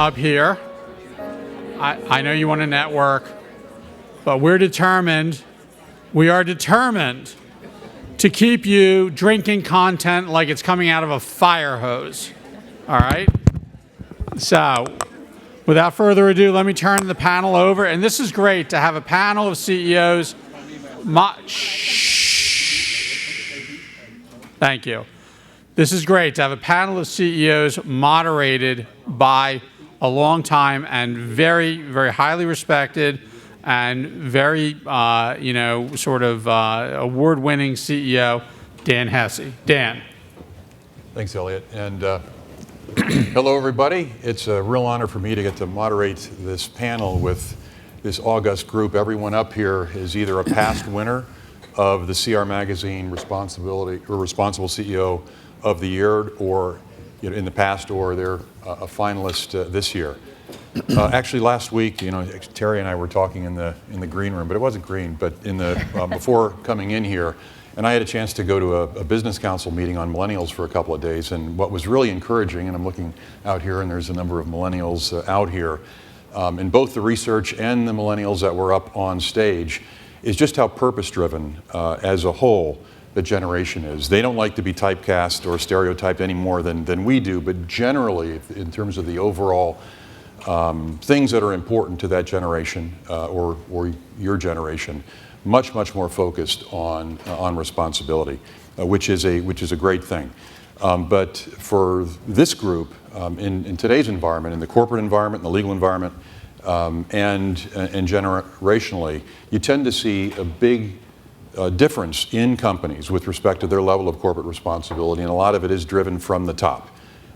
up here. I know you want to network, but we are determined to keep you drinking content like it's coming out of a fire hose. All right? So, without further ado, let me turn the panel over. And this is great to have a panel of CEOs. Thank you. This is great to have a panel of CEOs moderated by a long time and very, very highly respected and very, award-winning CEO, Dan Hesse. Dan. Thanks, Elliot. And hello, everybody. It's a real honor for me to get to moderate this panel with this august group. Everyone up here is either a past winner of the CR Magazine Responsible CEO of the Year, or in the past, or they're a finalist this year. Actually, last week, Terry and I were talking in the green room, but it wasn't green, but in the before coming in here, and I had a chance to go to a business council meeting on millennials for a couple of days. And what was really encouraging, and I'm looking out here, and there's a number of millennials out here, in both the research and the millennials that were up on stage, is just how purpose-driven as a whole the generation is. They don't like to be typecast or stereotyped any more than we do, but generally, in terms of the overall things that are important to that generation or your generation, much more focused on responsibility, which is a great thing. But for this group, in today's environment, in the corporate environment, in the legal environment, and generationally, you tend to see a big difference in companies with respect to their level of corporate responsibility, and a lot of it is driven from the top.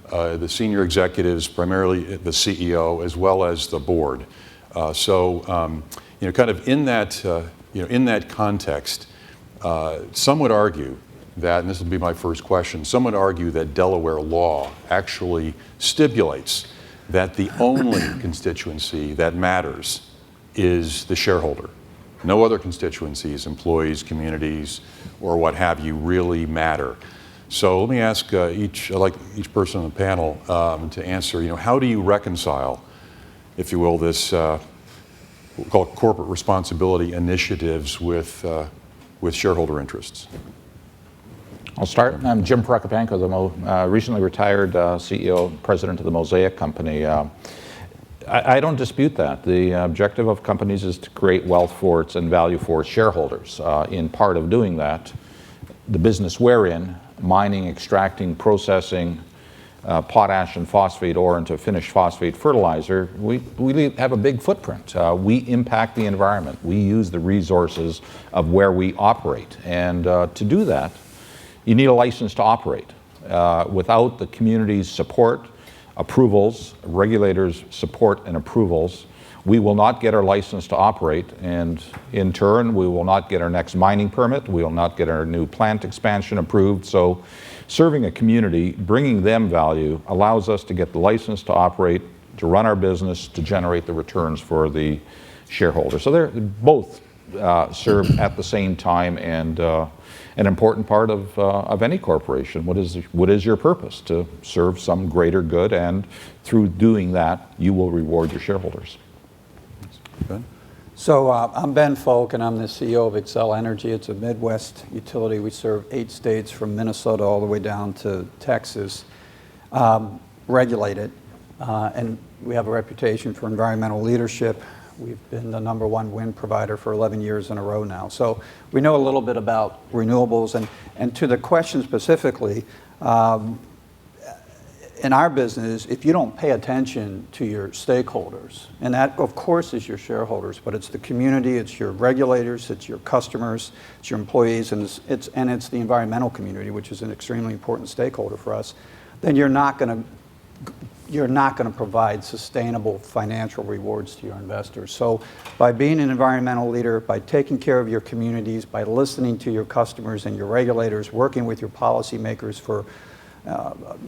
The senior executives, primarily the CEO, as well as the board. Kind of in that context, some would argue that, and this will be my first question, some would argue that Delaware law actually stipulates that the only constituency that matters is the shareholder. No other constituencies, employees, communities, or what have you, really matter. So let me ask each person on the panel to answer, how do you reconcile, if you will, this we'll call it corporate responsibility initiatives with shareholder interests? I'll start. I'm Jim Prokopanko, the recently retired CEO, president of the Mosaic Company. I don't dispute that. The objective of companies is to create wealth for its and value for its shareholders. In part of doing that, the business we're in, mining, extracting, processing potash and phosphate ore into finished phosphate fertilizer, we have a big footprint. We impact the environment. We use the resources of where we operate. And to do that, you need a license to operate. Without the community's support, approvals, regulators' support and approvals, we will not get our license to operate, and in turn, we will not get our next mining permit, we will not get our new plant expansion approved. So serving a community, bringing them value, allows us to get the license to operate, to run our business, to generate the returns for the shareholder. So they're both serve at the same time, and an important part of any corporation. What is your purpose? To serve some greater good, and through doing that, you will reward your shareholders. Ben? So I'm Ben Folk, and I'm the CEO of Xcel Energy. It's a Midwest utility. We serve 8 states from Minnesota all the way down to Texas, regulated, and we have a reputation for environmental leadership. We've been the #1 wind provider for 11 years in a row now. So we know a little bit about renewables. And to the question specifically, in our business, if you don't pay attention to your stakeholders, and that, of course, is your shareholders, but it's the community, it's your regulators, it's your customers, it's your employees, and it's the environmental community, which is an extremely important stakeholder for us, then you're not going to provide sustainable financial rewards to your investors. So by being an environmental leader, by taking care of your communities, by listening to your customers and your regulators, working with your policymakers for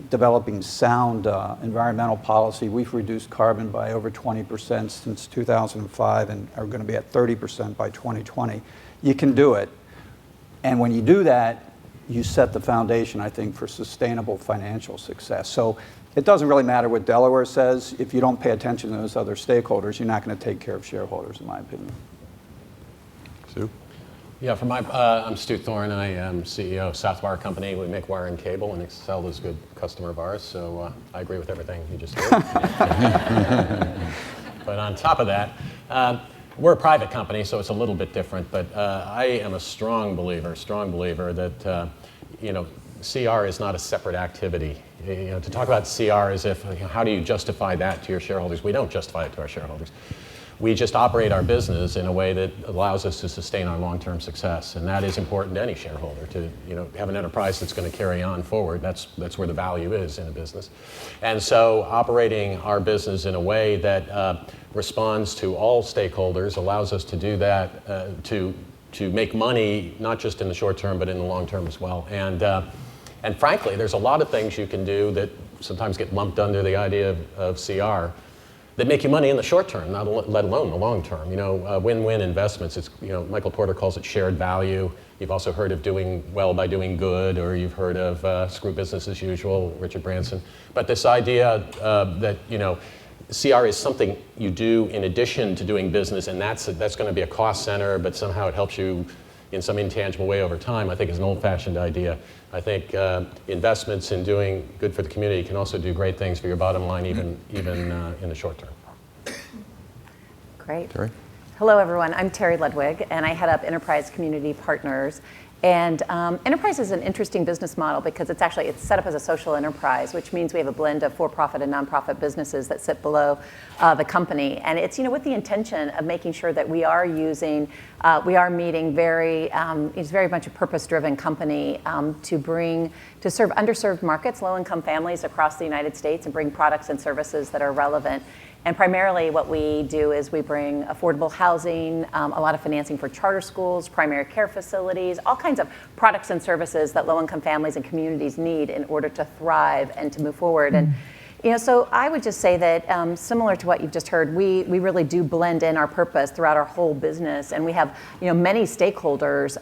developing sound environmental policy, we've reduced carbon by over 20% since 2005 and are going to be at 30% by 2020. You can do it. And when you do that, you set the foundation, I think, for sustainable financial success. So it doesn't really matter what Delaware says. If you don't pay attention to those other stakeholders, you're not going to take care of shareholders, in my opinion. Stu? Yeah, I'm Stu Thorne. I am CEO of Southwire Company. We make wire and cable, and Excel is a good customer of ours, so I agree with everything you just did. But on top of that, we're a private company, so it's a little bit different, but I am a strong believer that CR is not a separate activity. To talk about CR as if, how do you justify that to your shareholders? We don't justify it to our shareholders. We just operate our business in a way that allows us to sustain our long-term success, and that is important to any shareholder, to have an enterprise that's going to carry on forward. That's where the value is in a business. And so operating our business in a way that responds to all stakeholders allows us to do that, to make money, not just in the short term, but in the long term as well. And frankly, there's a lot of things you can do that sometimes get lumped under the idea of CR that make you money in the short term, let alone the long term. Win-win investments. It's Michael Porter calls it shared value. You've also heard of doing well by doing good, or you've heard of screw business as usual, Richard Branson. But this idea that CR is something you do in addition to doing business, and that's going to be a cost center, but somehow it helps you in some intangible way over time, I think is an old-fashioned idea. I think investments in doing good for the community can also do great things for your bottom line, even in the short term. Great. Terry? Hello, everyone. I'm Terry Ludwig, and I head up Enterprise Community Partners. And enterprise is an interesting business model because it's set up as a social enterprise, which means we have a blend of for-profit and nonprofit businesses that sit below the company. And it's with the intention of making sure that we are meeting it's very much a purpose-driven company to serve underserved markets, low-income families across the United States, and bring products and services that are relevant. And primarily what we do is we bring affordable housing, a lot of financing for charter schools, primary care facilities, all kinds of products and services that low-income families and communities need in order to thrive and to move forward. And so I would just say that similar to what you've just heard, we really do blend in our purpose throughout our whole business. And we have many stakeholders,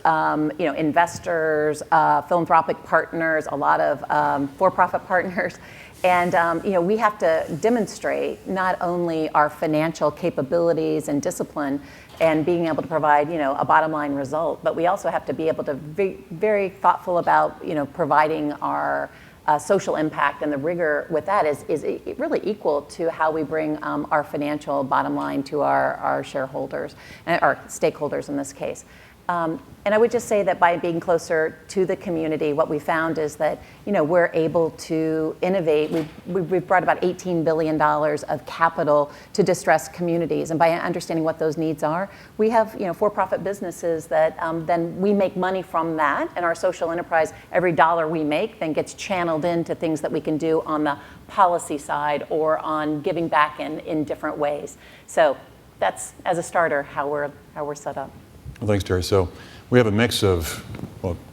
investors, philanthropic partners, a lot of for-profit partners. And we have to demonstrate not only our financial capabilities and discipline and being able to provide a bottom line result, but we also have to be able to be very thoughtful about providing our social impact, and the rigor with that is really equal to how we bring our financial bottom line to our shareholders, our stakeholders in this case. And I would just say that by being closer to the community, what we found is that we're able to innovate. We've brought about $18 billion of capital to distressed communities, and by understanding what those needs are, we have for-profit businesses that then we make money from that, and our social enterprise, every dollar we make then gets channeled into things that we can do on the policy side or on giving back in different ways. So that's, as a starter, how we're set up. Well, thanks, Terry. So we have a mix of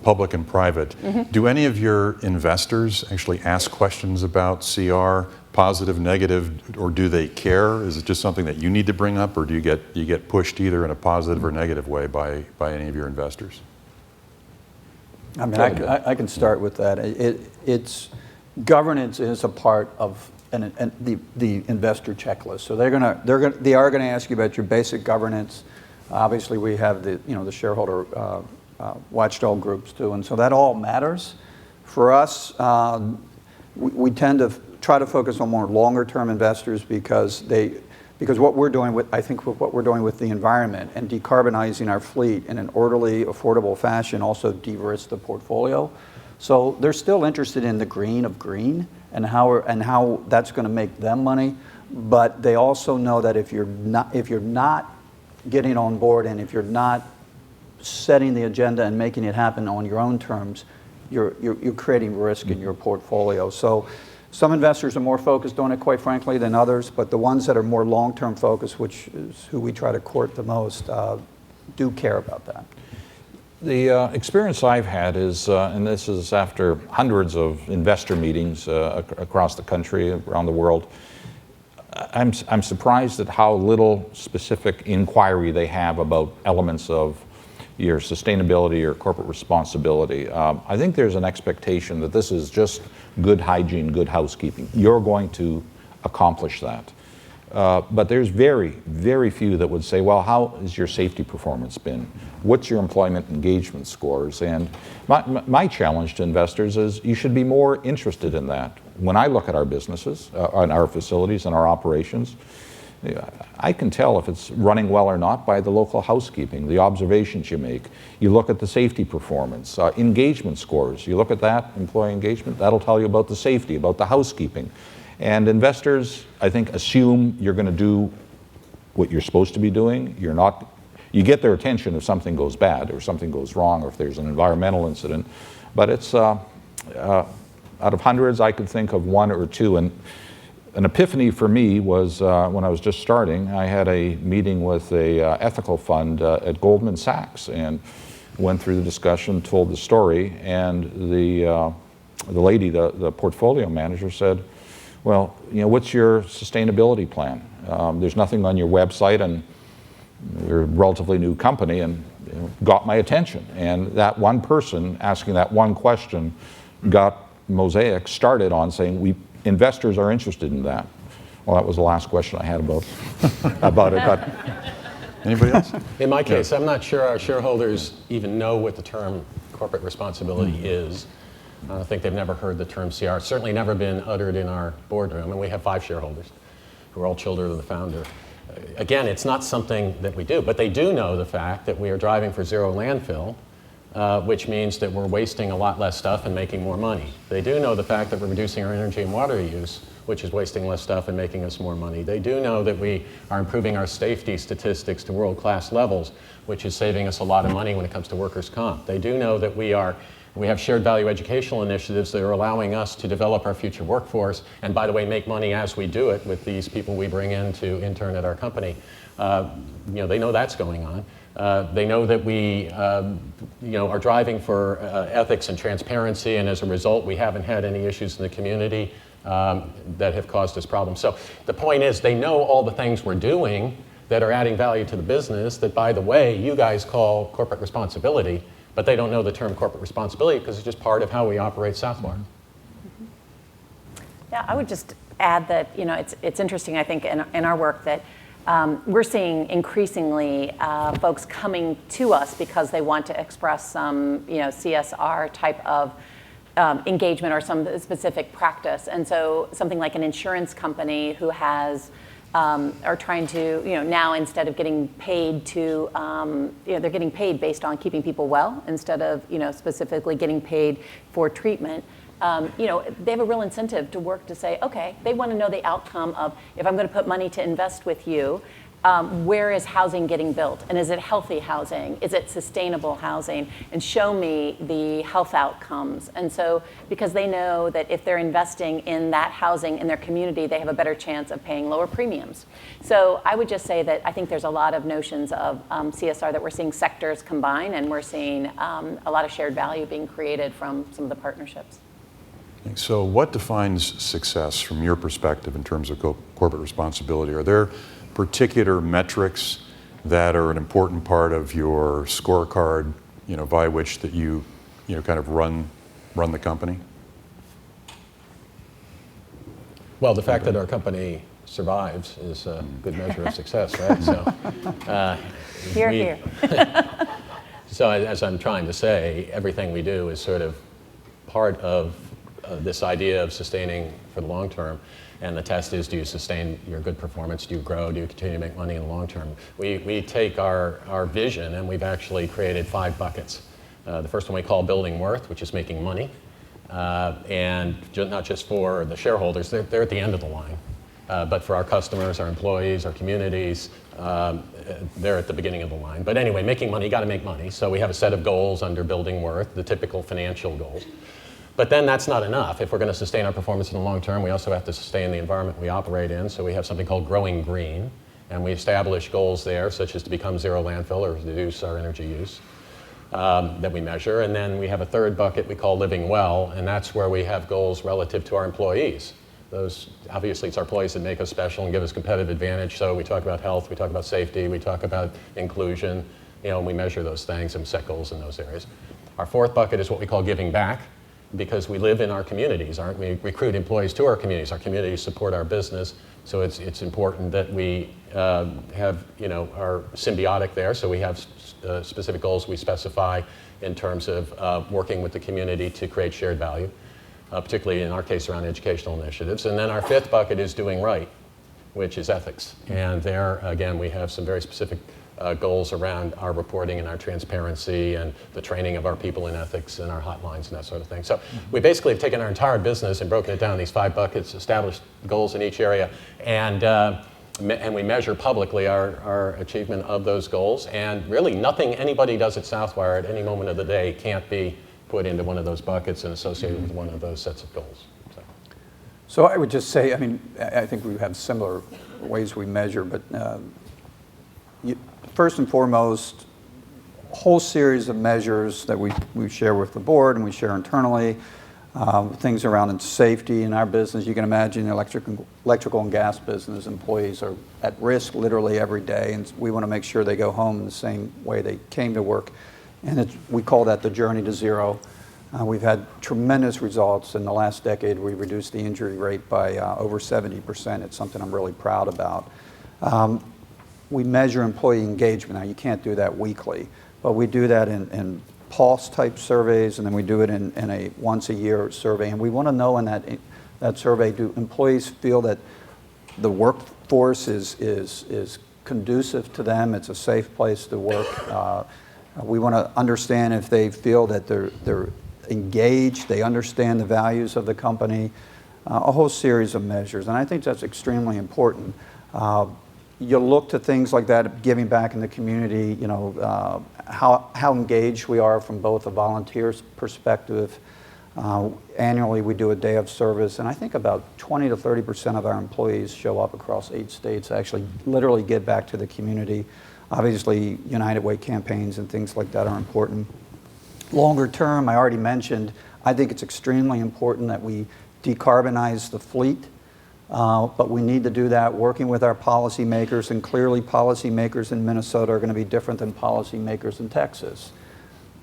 public and private. Mm-hmm. Do any of your investors actually ask questions about CR, positive, negative, or do they care? Is it just something that you need to bring up, or do you get pushed either in a positive or negative way by any of your investors? I mean, I can start with that. It's governance is a part of the investor checklist. So they are gonna ask you about your basic governance. Obviously, we have the shareholder watchdog groups too, and so that all matters. For us, we tend to try to focus on more longer-term investors because what we're doing with the environment and decarbonizing our fleet in an orderly, affordable fashion also de-risks the portfolio. So they're still interested in the green of green and how that's going to make them money, but they also know that if you're not getting on board, and if you're not setting the agenda and making it happen on your own terms, you're creating risk in your portfolio. So some investors are more focused on it, quite frankly, than others, but the ones that are more long-term focused, which is who we try to court the most, do care about that. The experience I've had is, and this is after hundreds of investor meetings across the country, around the world, I'm surprised at how little specific inquiry they have about elements of your sustainability, your corporate responsibility. I think there's an expectation that this is just good hygiene, good housekeeping. You're going to accomplish that. But there's very, very few that would say, well, how has your safety performance been? What's your employment engagement scores? And my challenge to investors is you should be more interested in that. When I look at our businesses, on our facilities and our operations, I can tell if it's running well or not by the local housekeeping, the observations you make. You look at the safety performance, engagement scores. You look at that, employee engagement, that'll tell you about the safety, about the housekeeping. And investors, I think, assume you're going to do what you're supposed to be doing. You're not. You get their attention if something goes bad or something goes wrong or if there's an environmental incident. But it's, out of hundreds, I could think of one or two. And an epiphany for me was when I was just starting, I had a meeting with a ethical fund at Goldman Sachs and went through the discussion, told the story, and the lady, the portfolio manager said, well, what's your sustainability plan? There's nothing on your website, and you're a relatively new company, and got my attention. And that one person asking that one question got Mosaic started on saying, investors are interested in that. Well, that was the last question I had about it. But Anybody else? In my case, I'm not sure our shareholders even know what the term corporate responsibility is. I think they've never heard the term CR. It's certainly never been uttered in our boardroom, and we have 5 shareholders who are all children of the founder. Again, it's not something that we do, but they do know the fact that we are driving for zero landfill, which means that we're wasting a lot less stuff and making more money. They do know the fact that we're reducing our energy and water use, which is wasting less stuff and making us more money. They do know that we are improving our safety statistics to world-class levels, which is saving us a lot of money when it comes to workers' comp. They do know that we have shared value educational initiatives that are allowing us to develop our future workforce, and by the way, make money as we do it with these people we bring in to intern at our company. They know that's going on. They know that we are driving for ethics and transparency, and as a result, we haven't had any issues in the community that have caused us problems. So the point is, they know all the things we're doing that are adding value to the business that, by the way, you guys call corporate responsibility, but they don't know the term corporate responsibility because it's just part of how we operate Southwark. Yeah, I would just add that it's interesting, I think, in our work that we're seeing increasingly folks coming to us because they want to express some CSR type of engagement or some specific practice. And so something like an insurance company who are trying to, now instead of getting paid to, they're getting paid based on keeping people well instead of, specifically getting paid for treatment. They have a real incentive to work to say, okay, they want to know the outcome of, if I'm going to put money to invest with you, where is housing getting built? And is it healthy housing? Is it sustainable housing? And show me the health outcomes. And so, because they know that if they're investing in that housing in their community, they have a better chance of paying lower premiums. So I would just say that I think there's a lot of notions of CSR that we're seeing sectors combine, and we're seeing a lot of shared value being created from some of the partnerships. So what defines success from your perspective in terms of corporate responsibility? Are there particular metrics that are an important part of your scorecard, by which that you kind of run the company? Well, the fact that our company survives is a good measure of success, right? So, Here. So as I'm trying to say, everything we do is sort of part of this idea of sustaining for the long term. And the test is, do you sustain your good performance? Do you grow? Do you continue to make money in the long term? We take our vision, and we've actually created 5 buckets. The first one we call building worth, which is making money. And not just for the shareholders, they're at the end of the line. But for our customers, our employees, our communities, they're at the beginning of the line. But anyway, making money, you got to make money. So we have a set of goals under building worth, the typical financial goals. But then that's not enough. If we're going to sustain our performance in the long term, we also have to sustain the environment we operate in. So we have something called growing green, and we establish goals there, such as to become zero landfill or reduce our energy use that we measure. And then we have a third bucket we call living well, and that's where we have goals relative to our employees. Obviously, it's our employees that make us special and give us competitive advantage. So we talk about health, we talk about safety, we talk about inclusion, and we measure those things and set goals in those areas. Our fourth bucket is what we call giving back, because we live in our communities, aren't we? Recruit employees to our communities. Our communities support our business, so it's important that we have, are symbiotic there. So we have specific goals we specify in terms of working with the community to create shared value, particularly in our case around educational initiatives. And then our fifth bucket is doing right, which is ethics. And there, again, we have some very specific goals around our reporting and our transparency and the training of our people in ethics and our hotlines and that sort of thing. So we basically have taken our entire business and broken it down in these 5 buckets, established goals in each area, and we measure publicly our achievement of those goals. And really nothing anybody does at Southwire at any moment of the day can't be put into one of those buckets and associated with one of those sets of goals. So I would just say, I mean, I think we have similar ways we measure, but first and foremost, a whole series of measures that we share with the board and we share internally, things around safety in our business. You can imagine the electrical and gas business employees are at risk literally every day, and we want to make sure they go home in the same way they came to work. And we call that the journey to zero. We've had tremendous results. In the last decade, we've reduced the injury rate by over 70%. It's something I'm really proud about. We measure employee engagement. Now, you can't do that weekly, but we do that in pulse-type surveys, and then we do it in a once-a-year survey. And we want to know in that survey, do employees feel that the workforce is conducive to them, it's a safe place to work. We want to understand if they feel that they're engaged, they understand the values of the company, a whole series of measures. And I think that's extremely important. You look to things like that, giving back in the community, how engaged we are from both a volunteer's perspective. Annually, we do a day of service, and I think about 20 to 30% of our employees show up across 8 states, actually literally give back to the community. Obviously, United Way campaigns and things like that are important. Longer term, I already mentioned, I think it's extremely important that we decarbonize the fleet. But we need to do that working with our policymakers, and clearly policymakers in Minnesota are going to be different than policymakers in Texas.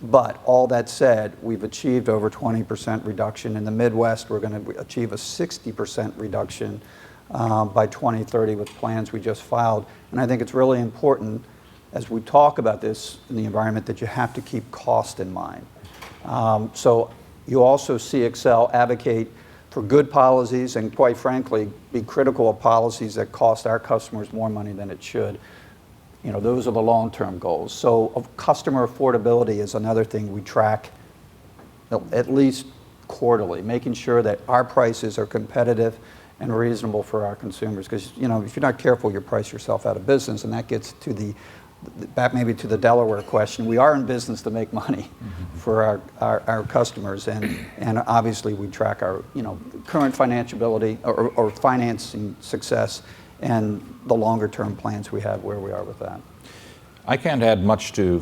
But all that said, we've achieved over 20% reduction. In the Midwest, we're going to achieve a 60% reduction by 2030 with plans we just filed. And I think it's really important as we talk about this in the environment that you have to keep cost in mind. So you also see Excel advocate for good policies and, quite frankly, be critical of policies that cost our customers more money than it should. Those are the long-term goals. So customer affordability is another thing we track at least quarterly, making sure that our prices are competitive and reasonable for our consumers. Because, if you're not careful, you price yourself out of business, and that gets to back maybe to the Delaware question. We are in business to make money for our customers, and obviously we track our current financiability or financing success and the longer term plans we have, where we are with that. I can't add much to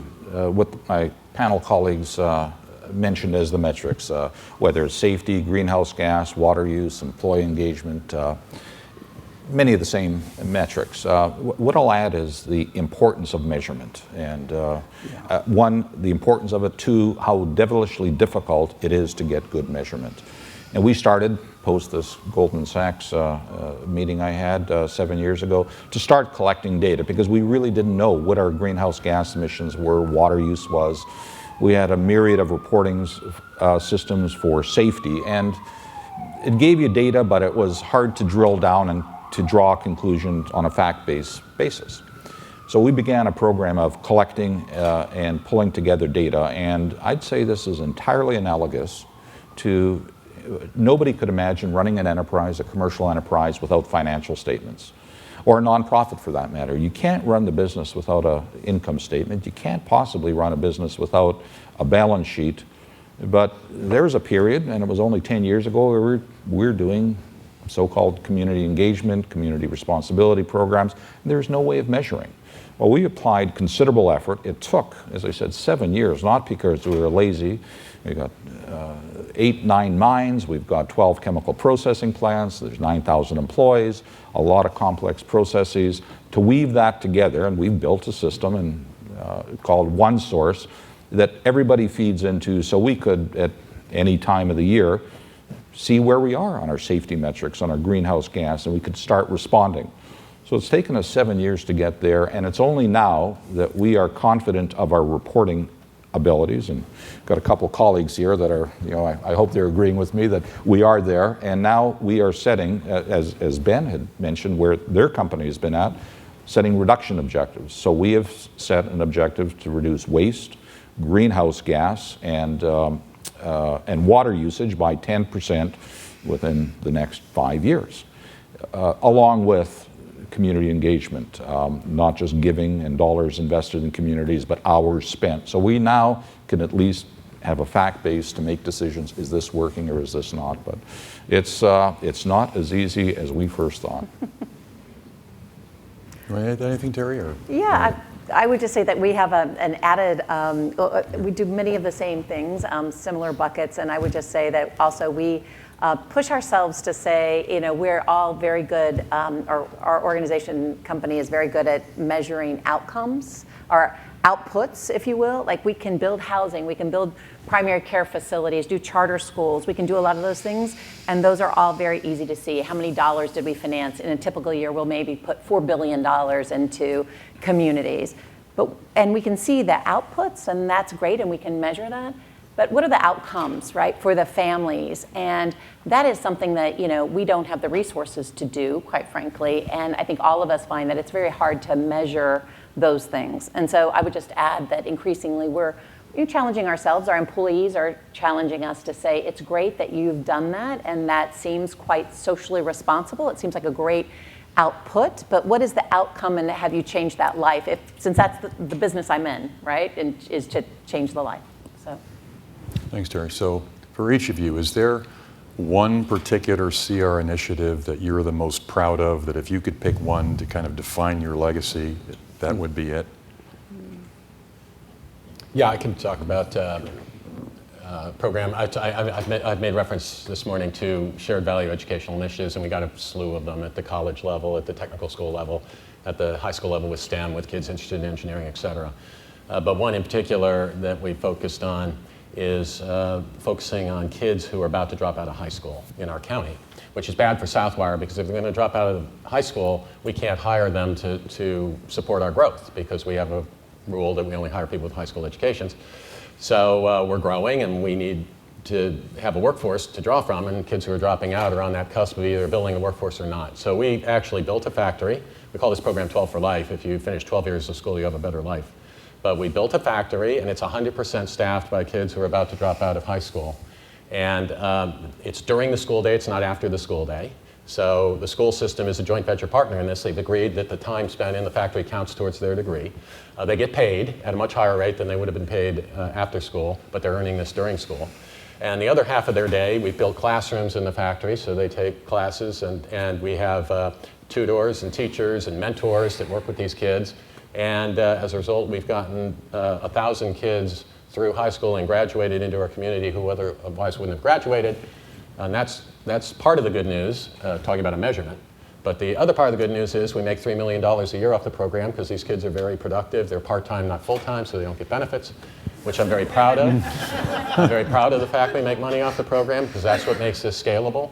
what my panel colleagues mentioned as the metrics, whether it's safety, greenhouse gas, water use, employee engagement, many of the same metrics. What I'll add is the importance of measurement. And one, the importance of it. Two, how devilishly difficult it is to get good measurement. And we started, post this Goldman Sachs meeting I had 7 years ago, to start collecting data, because we really didn't know what our greenhouse gas emissions were, water use was. We had a myriad of reporting systems for safety, and it gave you data, but it was hard to drill down and to draw conclusions on a fact-based basis. So we began a program of collecting and pulling together data, and I'd say this is entirely analogous to, nobody could imagine running an enterprise, a commercial enterprise, without financial statements, or a nonprofit for that matter. You can't run the business without an income statement. You can't possibly run a business without a balance sheet. But there was a period, and it was only 10 years ago, where we were doing so-called community engagement, community responsibility programs. There's no way of measuring. Well, we applied considerable effort. It took, as I said, 7 years, not because we were lazy. We got 8, 9 mines. We've got 12 chemical processing plants. There's 9,000 employees, a lot of complex processes. To weave that together, and we've built a system, and called OneSource that everybody feeds into, so we could, at any time of the year, see where we are on our safety metrics, on our greenhouse gas, and we could start responding. So it's taken us 7 years to get there, and it's only now that we are confident of our reporting abilities, and got a couple colleagues here that are, I hope they're agreeing with me that we are there, and now we are setting, as Ben had mentioned, where their company has been at, setting reduction objectives. So we have set an objective to reduce waste, greenhouse gas, and water usage by 10% within the next 5 years, along with community engagement, not just giving and dollars invested in communities, but hours spent. So we now can at least have a fact base to make decisions, is this working or is this not? But it's not as easy as we first thought. You want to add anything, Terry? Or? Yeah, I would just say that we have an added, we do many of the same things, similar buckets, and I would just say that also we push ourselves to say, we're all very good, our organization company is very good at measuring outcomes, or outputs, if you will. Like, we can build housing, we can build primary care facilities, do charter schools, we can do a lot of those things, and those are all very easy to see. How many dollars did we finance? In a typical year, we'll maybe put $4 billion into communities. And we can see the outputs, and that's great, and we can measure that. But what are the outcomes, right, for the families? And that is something that, we don't have the resources to do, quite frankly, and I think all of us find that it's very hard to measure those things. And so I would just add that increasingly we're challenging ourselves. Our employees are challenging us to say, it's great that you've done that, and that seems quite socially responsible. It seems like a great output, but what is the outcome, and have you changed that life? Since that's the business I'm in, right, and is to change the life. So. Thanks, Terry. So for each of you, is there one particular CR initiative that you're the most proud of, that if you could pick one to kind of define your legacy, that would be it? Yeah, I can talk about program. I've made reference this morning to shared value educational initiatives, and we got a slew of them at the college level, at the technical school level, at the high school level with STEM, with kids interested in engineering, et cetera. But one in particular that we focused on is focusing on kids who are about to drop out of high school in our county, which is bad for Southwire, because if they're going to drop out of high school, we can't hire them to support our growth, because we have a rule that we only hire people with high school educations. So we're growing, and we need to have a workforce to draw from, and kids who are dropping out are on that cusp of either building a workforce or not. So we actually built a factory. We call this program 12 for Life. If you finish 12 years of school, you have a better life. But we built a factory, and it's 100% staffed by kids who are about to drop out of high school. And it's during the school day, it's not after the school day. So the school system is a joint venture partner in this. They've agreed that the time spent in the factory counts towards their degree. They get paid at a much higher rate than they would have been paid after school, but they're earning this during school. And the other half of their day, we've built classrooms in the factory, so they take classes, and we have tutors and teachers and mentors that work with these kids. And as a result, we've gotten 1,000 kids through high school and graduated into our community who otherwise wouldn't have graduated. And that's part of the good news, talking about a measurement. But the other part of the good news is we make $3 million a year off the program, because these kids are very productive. They're part-time, not full-time, so they don't get benefits, which I'm very proud of. I'm very proud of the fact we make money off the program, because that's what makes this scalable.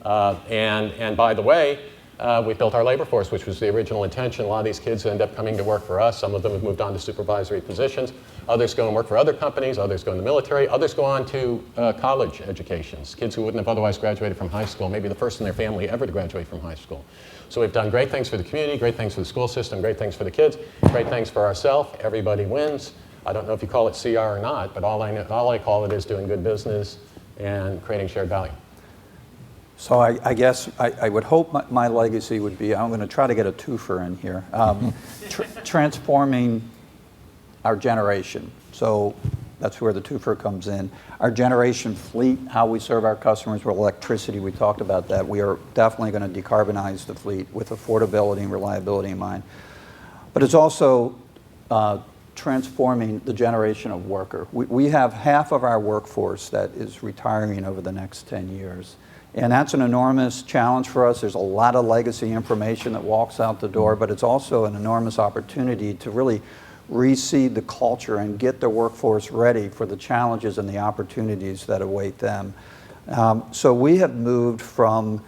And by the way, we built our labor force, which was the original intention. A lot of these kids end up coming to work for us. Some of them have moved on to supervisory positions. Others go and work for other companies. Others go in the military. Others go on to college educations. Kids who wouldn't have otherwise graduated from high school, maybe the first in their family ever to graduate from high school. So we've done great things for the community, great things for the school system, great things for the kids, great things for ourselves. Everybody wins. I don't know if you call it CR or not, but all I call it is doing good business and creating shared value. So I guess I would hope my legacy would be, I'm going to try to get a twofer in here, transforming our generation. So that's where the twofer comes in. Our generation fleet, how we serve our customers with electricity, we talked about that. We are definitely going to decarbonize the fleet with affordability and reliability in mind. But it's also transforming the generation of worker. We have half of our workforce that is retiring over the next 10 years. And that's an enormous challenge for us. There's a lot of legacy information that walks out the door, but it's also an enormous opportunity to really reseed the culture and get the workforce ready for the challenges and the opportunities that await them. So we have moved from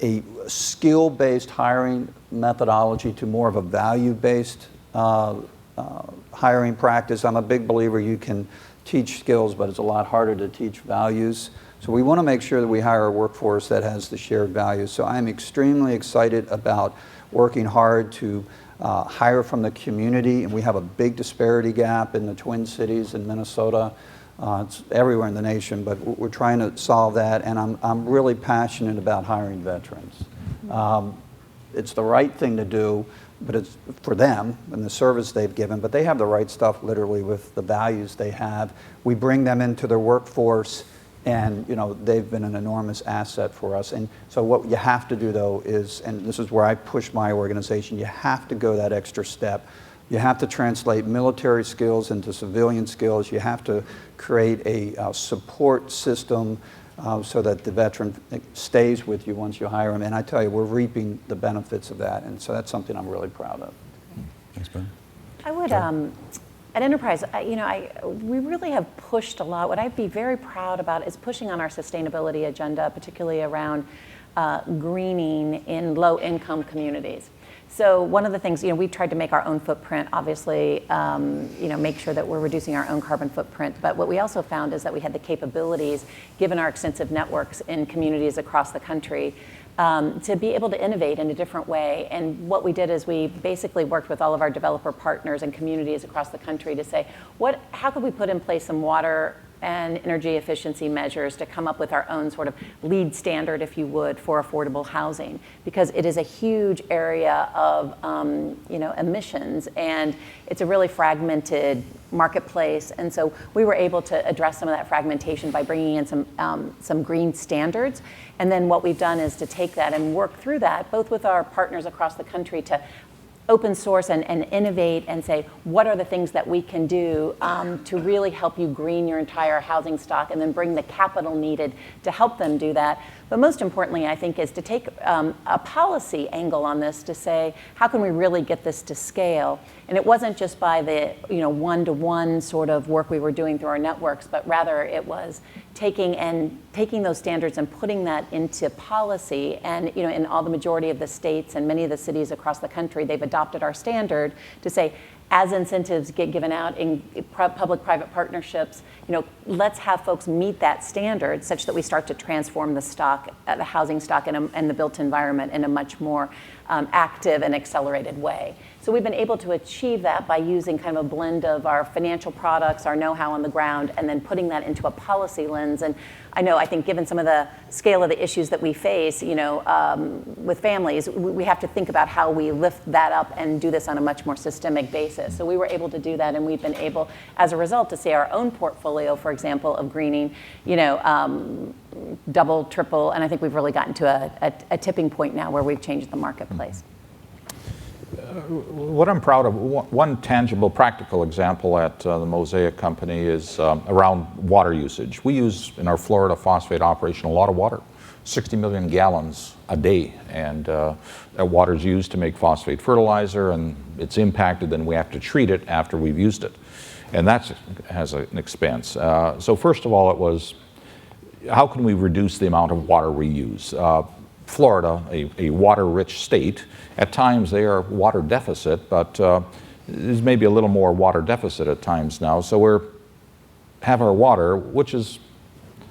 a skill-based hiring methodology to more of a value-based hiring practice. I'm a big believer you can teach skills, but it's a lot harder to teach values. So we want to make sure that we hire a workforce that has the shared values. So I'm extremely excited about working hard to hire from the community, and we have a big disparity gap in the Twin Cities in Minnesota. It's everywhere in the nation, but we're trying to solve that, and I'm really passionate about hiring veterans. It's the right thing to do, but it's for them and the service they've given, but they have the right stuff literally with the values they have. We bring them into their workforce, and they've been an enormous asset for us. And so what you have to do though is, and this is where I push my organization, you have to go that extra step. You have to translate military skills into civilian skills. You have to create a support system so that the veteran stays with you once you hire him. And I tell you, we're reaping the benefits of that. And so that's something I'm really proud of. Thanks, Ben. I would, at Enterprise, we really have pushed a lot. What I'd be very proud about is pushing on our sustainability agenda, particularly around greening in low-income communities. So one of the things, we've tried to make our own footprint, obviously, make sure that we're reducing our own carbon footprint. But what we also found is that we had the capabilities, given our extensive networks in communities across the country, to be able to innovate in a different way. And what we did is we basically worked with all of our developer partners and communities across the country to say, how could we put in place some water and energy efficiency measures to come up with our own sort of lead standard, if you would, for affordable housing, because it is a huge area of emissions, and it's a really fragmented marketplace. And so we were able to address some of that fragmentation by bringing in some green standards. And then what we've done is to take that and work through that, both with our partners across the country, to open source and innovate and say, what are the things that we can do to really help you green your entire housing stock, and then bring the capital needed to help them do that. But most importantly, I think, is to take a policy angle on this to say, how can we really get this to scale? And it wasn't just by the one-to-one sort of work we were doing through our networks, but rather it was taking those standards and putting that into policy. And in all the majority of the states and many of the cities across the country, they've adopted our standard to say, as incentives get given out in public-private partnerships, let's have folks meet that standard such that we start to transform the stock, the housing stock, and the built environment in a much more active and accelerated way. So we've been able to achieve that by using kind of a blend of our financial products, our know-how on the ground, and then putting that into a policy lens. And I think given some of the scale of the issues that we face, with families, we have to think about how we lift that up and do this on a much more systemic basis. So we were able to do that, and we've been able, as a result, to see our own portfolio, for example, of greening, double, triple, and I think we've really gotten to a tipping point now where we've changed the marketplace. What I'm proud of, one tangible, practical example at the Mosaic Company is around water usage. We use, in our Florida phosphate operation, a lot of water, 60 million gallons a day, and that water is used to make phosphate fertilizer, and it's impacted, then we have to treat it after we've used it. And that has an expense. So first of all, it was, how can we reduce the amount of water we use? Florida, a water-rich state, at times they are water deficit, but there's maybe a little more water deficit at times now. So we have our water, which is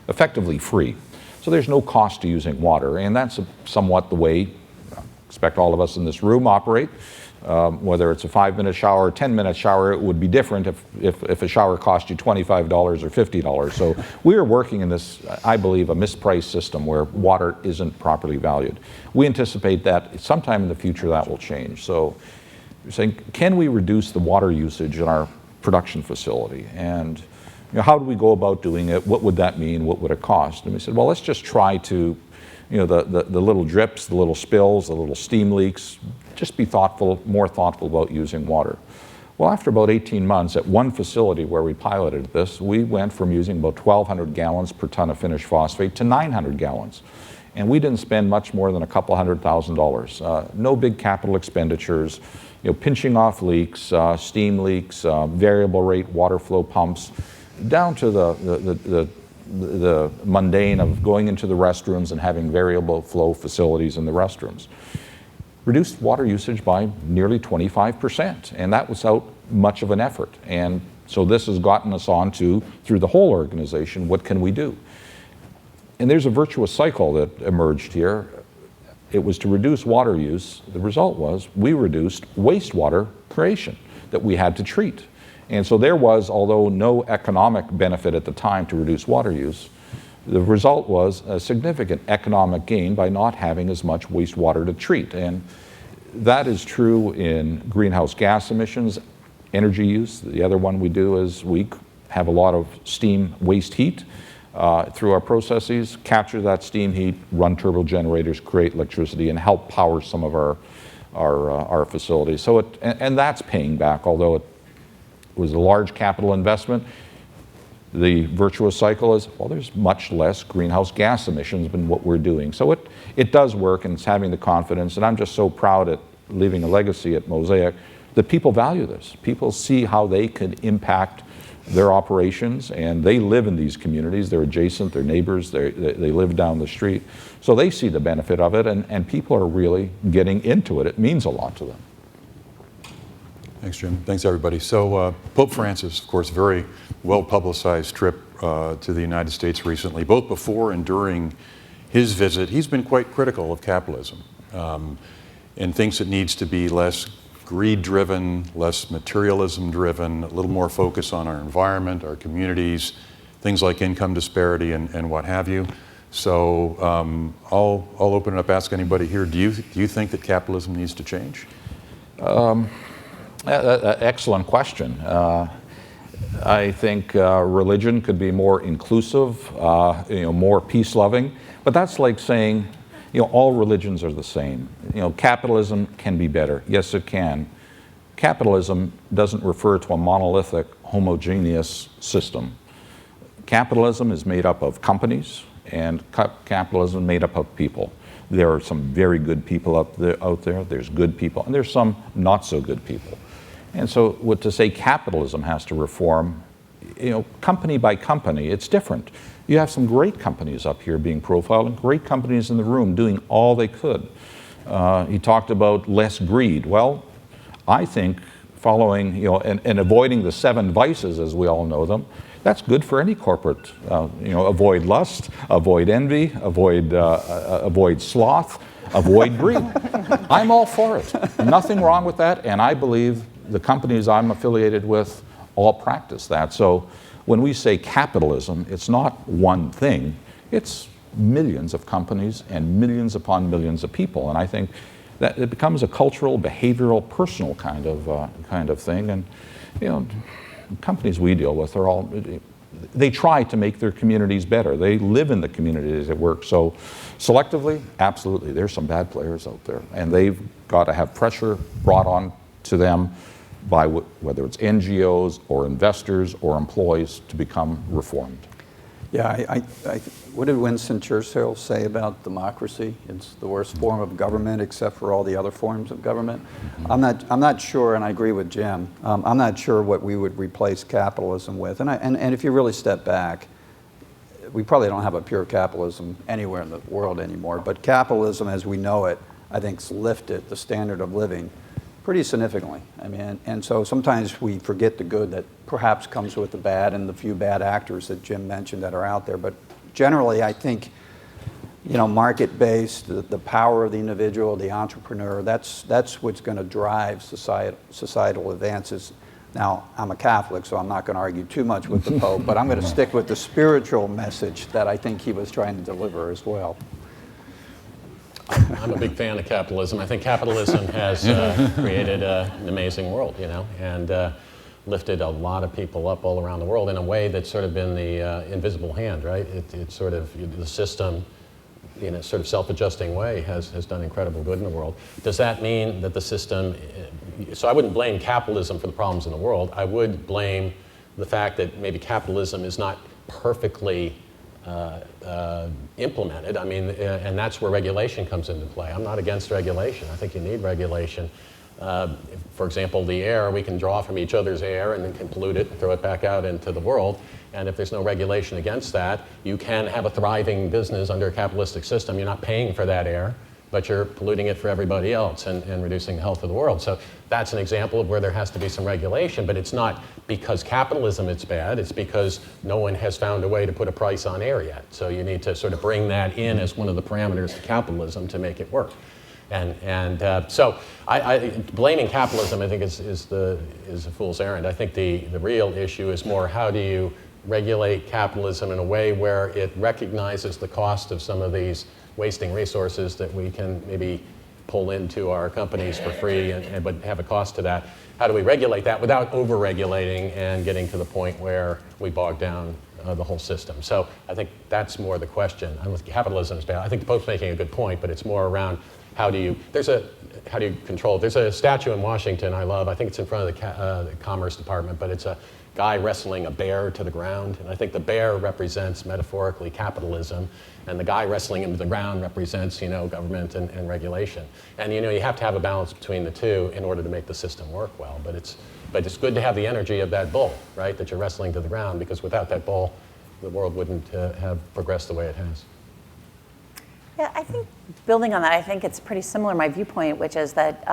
effectively free. So there's no cost to using water, and that's somewhat the way I expect all of us in this room operate. Whether it's a 5-minute shower or 10-minute shower, it would be different if a shower cost you $25 or $50. So we are working in this, I believe, a mispriced system where water isn't properly valued. We anticipate that sometime in the future that will change. So you're saying, can we reduce the water usage in our production facility? And how do we go about doing it? What would that mean? What would it cost? And we said, well, let's just try to, the little drips, the little spills, the little steam leaks, just be more thoughtful about using water. Well, after about 18 months at one facility where we piloted this, we went from using about 1,200 gallons per ton of finished phosphate to 900 gallons. And we didn't spend much more than a couple $100,000. No big capital expenditures, pinching off leaks, steam leaks, variable rate water flow pumps, down to the mundane of going into the restrooms and having variable flow facilities in the restrooms. Reduced water usage by nearly 25%, and that was without much of an effort. And so this has gotten us on to, through the whole organization, what can we do? And there's a virtuous cycle that emerged here. It was to reduce water use. The result was we reduced wastewater creation that we had to treat. And so there was, although no economic benefit at the time to reduce water use, the result was a significant economic gain by not having as much wastewater to treat. And that is true in greenhouse gas emissions, energy use. The other one we do is we have a lot of steam waste heat through our processes, capture that steam heat, run turbo generators, create electricity, and help power some of our facilities. So and that's paying back, although it was a large capital investment. The virtuous cycle is, well, there's much less greenhouse gas emissions than what we're doing. So it does work, and it's having the confidence, and I'm just so proud at leaving a legacy at Mosaic that people value this. People see how they can impact their operations, and they live in these communities. They're adjacent, they're neighbors, they live down the street. So they see the benefit of it, and people are really getting into it. It means a lot to them. Thanks, Jim. Thanks, everybody. So Pope Francis, of course, very well-publicized trip to the United States recently. Both before and during his visit, he's been quite critical of capitalism and thinks it needs to be less greed-driven, less materialism-driven, a little more focus on our environment, our communities, things like income disparity and what have you. So I'll open it up, ask anybody here, do you think that capitalism needs to change? Excellent question. I think religion could be more inclusive, more peace-loving, but that's like saying, all religions are the same. Capitalism can be better. Yes, it can. Capitalism doesn't refer to a monolithic, homogeneous system. Capitalism is made up of companies, and capitalism is made up of people. There are some very good people out there, there's good people, and there's some not so good people. And so to say capitalism has to reform, company by company, it's different. You have some great companies up here being profiled and great companies in the room doing all they could. He talked about less greed. Well, I think following, and avoiding the 7 vices as we all know them, that's good for any corporate. Avoid lust, avoid envy, avoid sloth, avoid greed. I'm all for it. Nothing wrong with that, and I believe the companies I'm affiliated with all practice that. So when we say capitalism, it's not one thing. It's millions of companies and millions upon millions of people. And I think that it becomes a cultural, behavioral, personal kind of thing. And companies we deal with are all, they try to make their communities better. They live in the communities they work. So selectively, absolutely, there's some bad players out there, and they've got to have pressure brought on to them by whether it's NGOs or investors or employees to become reformed. Yeah, what did Winston Churchill say about democracy? It's the worst form of government except for all the other forms of government. Mm-hmm. I'm not sure, and I agree with Jim, I'm not sure what we would replace capitalism with. And if you really step back, we probably don't have a pure capitalism anywhere in the world anymore, but capitalism as we know it, I think, has lifted the standard of living pretty significantly. I mean, and so sometimes we forget the good that perhaps comes with the bad and the few bad actors that Jim mentioned that are out there. But generally, I think, market-based, the power of the individual, the entrepreneur, that's what's going to drive societal advances. Now, I'm a Catholic, so I'm not going to argue too much with the Pope, but I'm going to stick with the spiritual message that I think he was trying to deliver as well. I'm a big fan of capitalism. I think capitalism has created an amazing world, and lifted a lot of people up all around the world in a way that's sort of been the invisible hand, right? It's sort of the system, in a sort of self-adjusting way, has done incredible good in the world. Does that mean that the system, so I wouldn't blame capitalism for the problems in the world. I would blame the fact that maybe capitalism is not perfectly implemented. I mean, and that's where regulation comes into play. I'm not against regulation. I think you need regulation. For example, the air, we can draw from each other's air and then can pollute it and throw it back out into the world. And if there's no regulation against that, you can have a thriving business under a capitalistic system. You're not paying for that air, but you're polluting it for everybody else and reducing the health of the world. So that's an example of where there has to be some regulation, but it's not because capitalism is bad, it's because no one has found a way to put a price on air yet. So you need to sort of bring that in as one of the parameters of capitalism to make it work. So blaming capitalism, I think, is a fool's errand. I think the real issue is more how do you regulate capitalism in a way where it recognizes the cost of some of these wasting resources that we can maybe pull into our companies for free but have a cost to that. How do we regulate that without over-regulating and getting to the point where we bog down the whole system? So I think that's more the question. I don't think capitalism is bad. I think the Pope's making a good point, but it's more around how do you control it? There's a statue in Washington I love. I think it's in front of the Commerce Department, but it's a guy wrestling a bear to the ground. And I think the bear represents, metaphorically, capitalism. And the guy wrestling him to the ground represents, government and regulation. And, you have to have a balance between the two in order to make the system work well. But it's good to have the energy of that bull, right, that you're wrestling to the ground, because without that bull, the world wouldn't have progressed the way it has. Yeah, I think building on that, I think it's pretty similar, my viewpoint, which is that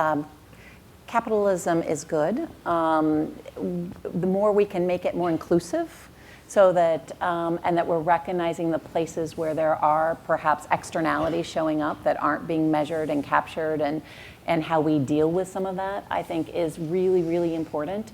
capitalism is good. The more we can make it more inclusive, so that, and that we're recognizing the places where there are perhaps externalities showing up that aren't being measured and captured, and how we deal with some of that, I think is really, really important.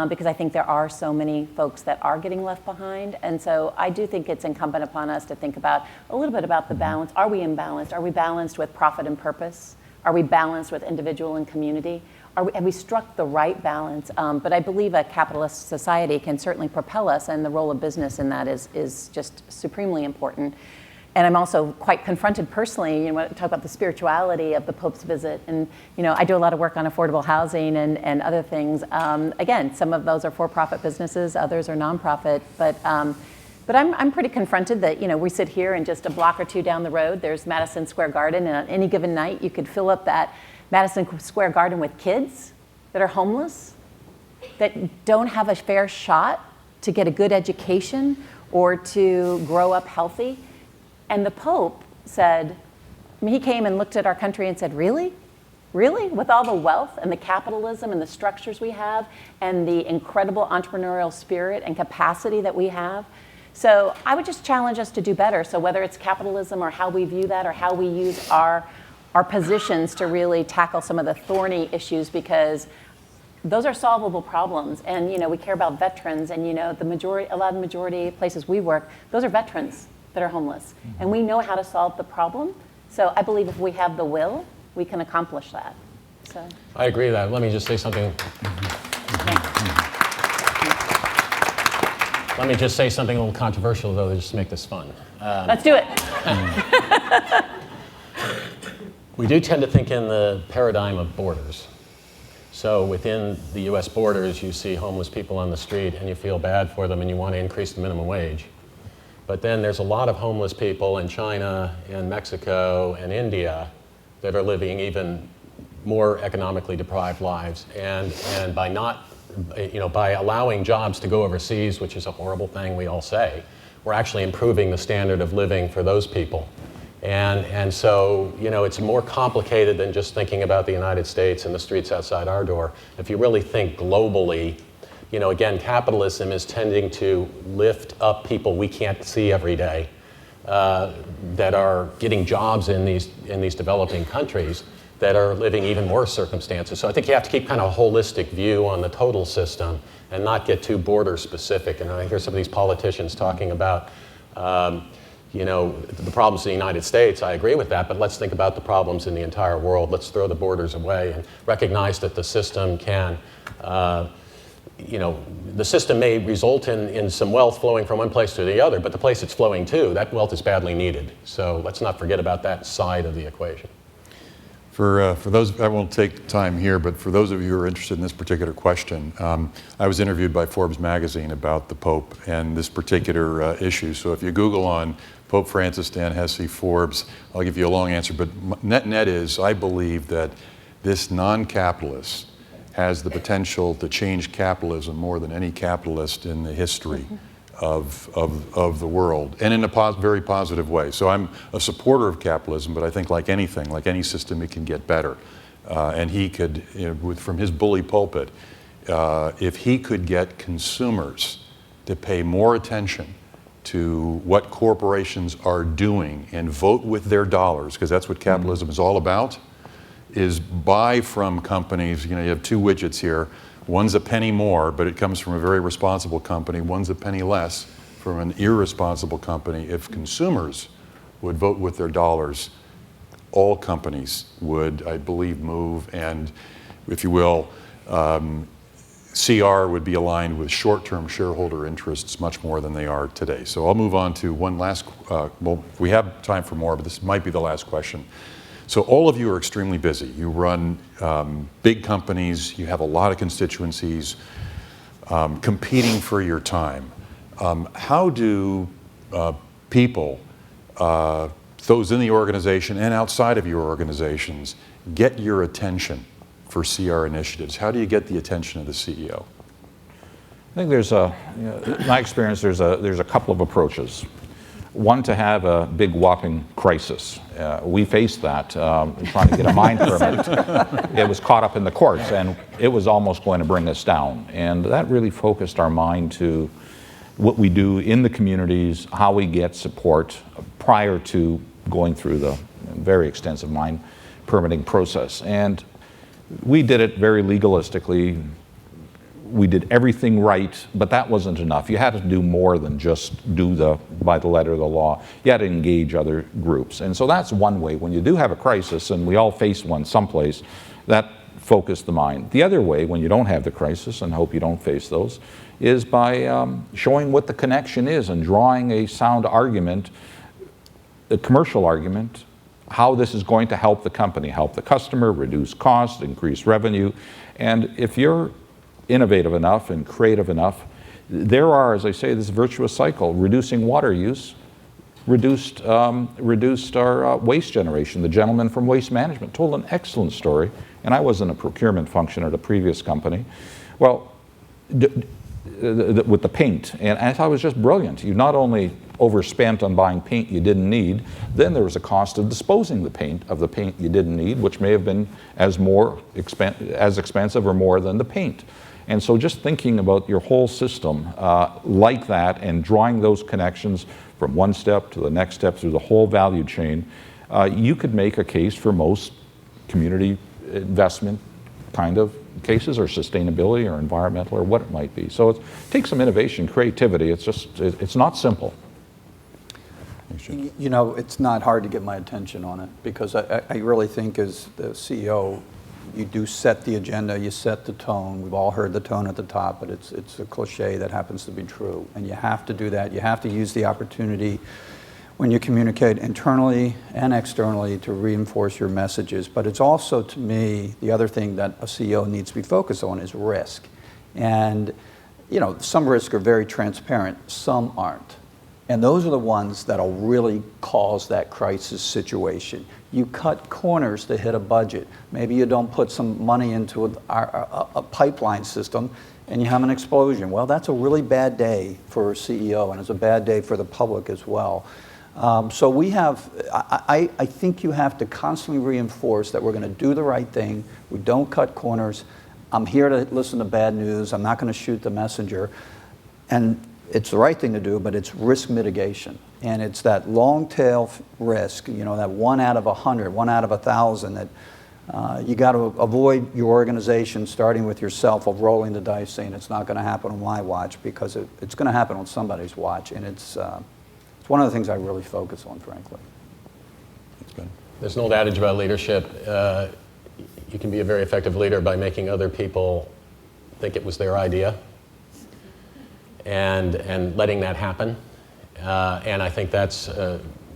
Because I think there are so many folks that are getting left behind. And so I do think it's incumbent upon us to think about a little bit about the balance. Are we imbalanced? Are we balanced with profit and purpose? Are we balanced with individual and community? Have we struck the right balance? But I believe a capitalist society can certainly propel us, and the role of business in that is just supremely important. And I'm also quite confronted personally, when I talk about the spirituality of the Pope's visit. And, I do a lot of work on affordable housing and other things. Again, some of those are for-profit businesses, others are nonprofit. But I'm pretty confronted that, we sit here and just a block or two down the road, there's Madison Square Garden. And on any given night, you could fill up that Madison Square Garden with kids that are homeless, that don't have a fair shot to get a good education or to grow up healthy. And the Pope said, he came and looked at our country and said, really? Really? With all the wealth and the capitalism and the structures we have and the incredible entrepreneurial spirit and capacity that we have? So I would just challenge us to do better. So whether it's capitalism or how we view that or how we use our positions to really tackle some of the thorny issues, because those are solvable problems. And, we care about veterans, and, a lot of the majority places we work, those are veterans that are homeless. And we know how to solve the problem. So I believe if we have the will, we can accomplish that. So I agree with that. Let me just say something. Let me just say something a little controversial, though, just to make this fun. Let's do it. We do tend to think in the paradigm of borders. So within the US borders, you see homeless people on the street and you feel bad for them and you want to increase the minimum wage. But then there's a lot of homeless people in China and Mexico and India that are living even more economically deprived lives. And by by allowing jobs to go overseas, which is a horrible thing we all say, we're actually improving the standard of living for those people. And so, it's more complicated than just thinking about the United States and the streets outside our door. If you really think globally, again, capitalism is tending to lift up people we can't see every day that are getting jobs in these developing countries that are living even worse circumstances. So I think you have to keep kind of a holistic view on the total system and not get too border specific. And I hear some of these politicians talking about the problems in the United States. I agree with that, but let's think about the problems in the entire world. Let's throw the borders away and recognize that the system can the system may result in some wealth flowing from one place to the other, but the place it's flowing to, that wealth is badly needed. So let's not forget about that side of the equation. For those, I won't take time here, but for those of you who are interested in this particular question, I was interviewed by Forbes magazine about the Pope and this particular issue. So if you Google on Pope Francis, Dan Hesse, Forbes, I'll give you a long answer. But net is, I believe that this non-capitalist has the potential to change capitalism more than any capitalist in the history of the world, and in a very positive way. So I'm a supporter of capitalism, but I think like anything, like any system, it can get better. And he could, from his bully pulpit, if he could get consumers to pay more attention to what corporations are doing and vote with their dollars, because that's what capitalism is all about, is buy from companies. You have two widgets here. One's a penny more, but it comes from a very responsible company. One's a penny less from an irresponsible company. If consumers would vote with their dollars, all companies would, I believe, move, and, if you will, CR would be aligned with short-term shareholder interests much more than they are today. So I'll move on to one last, well, we have time for more, but this might be the last question. So all of you are extremely busy. You run big companies, you have a lot of constituencies competing for your time. How do people, those in the organization and outside of your organizations, get your attention for CR initiatives? How do you get the attention of the CEO? I think there's in my experience, there's a couple of approaches. One, to have a big whopping crisis. We faced that trying to get a mine permit. It was caught up in the courts, and it was almost going to bring us down. And that really focused our mind to what we do in the communities, how we get support prior to going through the very extensive mine permitting process. And we did it very legalistically. We did everything right, but that wasn't enough. You had to do more than just do by the letter of the law. You had to engage other groups. And so that's one way. When you do have a crisis, and we all face one someplace, that focused the mind. The other way, when you don't have the crisis, and hope you don't face those, is by showing what the connection is and drawing a sound argument, a commercial argument, how this is going to help the company, help the customer, reduce costs, increase revenue. And if you're innovative enough and creative enough, there are, as I say, this virtuous cycle. Reducing water use reduced our waste generation. The gentleman from Waste Management told an excellent story, and I was in a procurement function at a previous company. Well, with the paint, and I thought it was just brilliant. You not only overspent on buying paint you didn't need, then there was a cost of disposing of the paint you didn't need, which may have been as expensive or more than the paint. And so just thinking about your whole system like that and drawing those connections from one step to the next step through the whole value chain, you could make a case for most community investment kind of cases, or sustainability or environmental or what it might be. So it takes some innovation, creativity. It's not simple. You know, it's not hard to get my attention on it, because I really think as the CEO, you do set the agenda, you set the tone. We've all heard the tone at the top, but it's a cliche that happens to be true. And you have to do that. You have to use the opportunity when you communicate internally and externally to reinforce your messages. But it's also, to me, the other thing that a CEO needs to be focused on is risk. And, you know, some risks are very transparent, some aren't. And those are the ones that'll really cause that crisis situation. You cut corners to hit a budget. Maybe you don't put some money into a pipeline system and you have an explosion. Well, that's a really bad day for a CEO, and it's a bad day for the public as well. So we have, I think you have to constantly reinforce that we're going to do the right thing. We don't cut corners. I'm here to listen to bad news. I'm not going to shoot the messenger. And it's the right thing to do, but it's risk mitigation. And it's that long tail risk, you know, that 1 out of 100, 1 out of 1,000 that you got to avoid your organization, starting with yourself, of rolling the dice saying it's not going to happen on my watch, because it's going to happen on somebody's watch. And it's one of the things I really focus on, frankly. That's good. There's an old adage about leadership. You can be a very effective leader by making other people think it was their idea, and letting that happen. And I think that's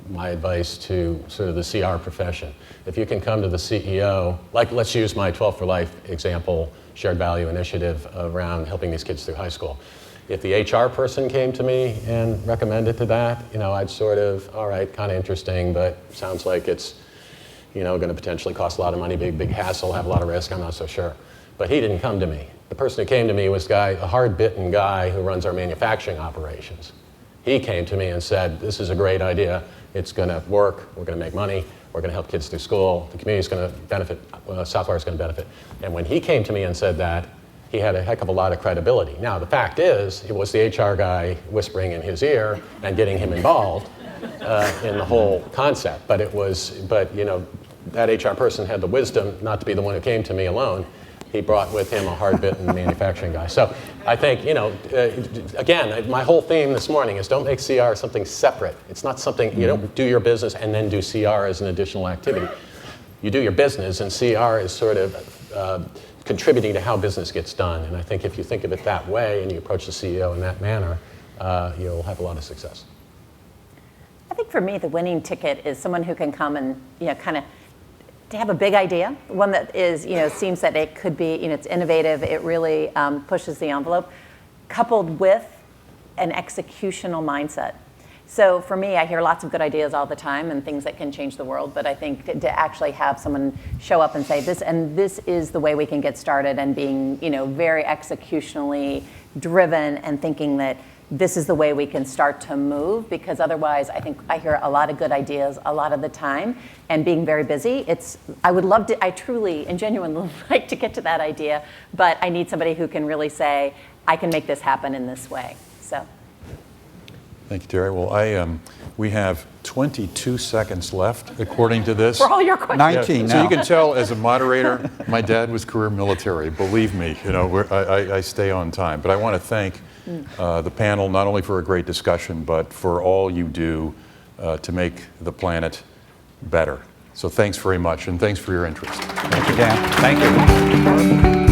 my advice to sort of the CR profession. If you can come to the CEO, like let's use my 12 for Life example, shared value initiative around helping these kids through high school. If the HR person came to me and recommended to that, I'd sort of, all right, kind of interesting, but sounds like it's, going to potentially cost a lot of money, big hassle, have a lot of risk, I'm not so sure. But he didn't come to me. The person who came to me was a hard-bitten guy who runs our manufacturing operations. He came to me and said, this is a great idea, it's going to work, we're going to make money, we're going to help kids through school, the community's going to benefit, Southwire's going to benefit. And when he came to me and said that, he had a heck of a lot of credibility. Now, the fact is, it was the HR guy whispering in his ear and getting him involved in the whole concept. But that HR person had the wisdom not to be the one who came to me alone. He brought with him a hard-bitten manufacturing guy. So I think, again, my whole theme this morning is don't make CR something separate. It's not something, you don't do your business and then do CR as an additional activity. You do your business, and CR is sort of contributing to how business gets done. And I think if you think of it that way and you approach the CEO in that manner, you'll have a lot of success. I think for me, the winning ticket is someone who can come and, kind of to have a big idea, one that is, seems that it could be, it's innovative, it really pushes the envelope, coupled with an executional mindset. So for me, I hear lots of good ideas all the time and things that can change the world, but I think to actually have someone show up and say this, and this is the way we can get started, and being, very executionally driven and thinking that this is the way we can start to move, because otherwise I think I hear a lot of good ideas a lot of the time, and being very busy, I truly and genuinely like to get to that idea, but I need somebody who can really say, I can make this happen in this way, so. Thank you, Terry. Well, we have 22 seconds left, according to this. For all your questions. 19 So now. you can tell, as a moderator, my dad was career military. Believe me, I stay on time. But I want to thank the panel, not only for a great discussion, but for all you do to make the planet better. So thanks very much, and thanks for your interest. Thank you, Dan. Thank you.